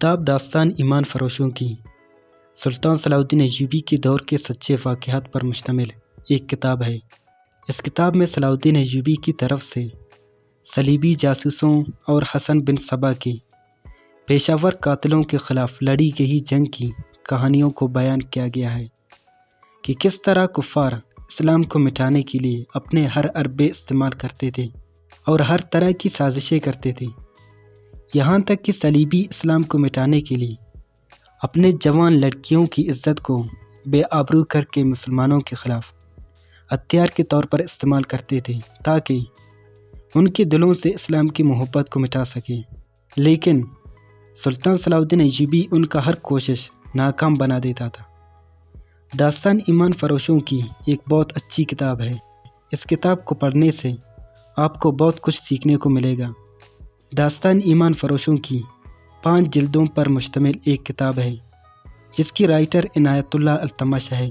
کتاب داستان ایمان فروشوں کی سلطان صلاح الدین ایوبی کے دور کے سچے واقعات پر مشتمل ایک کتاب ہے۔ اس کتاب میں صلاح الدین ایوبی کی طرف سے صلیبی جاسوسوں اور حسن بن صبا کے پیشہ ور قاتلوں کے خلاف لڑی گئی جنگ کی کہانیوں کو بیان کیا گیا ہے کہ کس طرح کفار اسلام کو مٹانے کے لیے اپنے ہر حربے استعمال کرتے تھے اور ہر طرح کی سازشیں کرتے تھے، یہاں تک کہ صلیبی اسلام کو مٹانے کے لیے اپنے جوان لڑکیوں کی عزت کو بے آبرو کر کے مسلمانوں کے خلاف ہتھیار کے طور پر استعمال کرتے تھے تاکہ ان کے دلوں سے اسلام کی محبت کو مٹا سکے، لیکن سلطان صلاح الدین ایوبی ان کا ہر کوشش ناکام بنا دیتا تھا۔ داستان ایمان فروشوں کی ایک بہت اچھی کتاب ہے۔ اس کتاب کو پڑھنے سے آپ کو بہت کچھ سیکھنے کو ملے گا۔ داستان ایمان فروشوں کی 5 جلدوں پر مشتمل ایک کتاب ہے جس کی رائٹر عنایت اللہ التمش ہے۔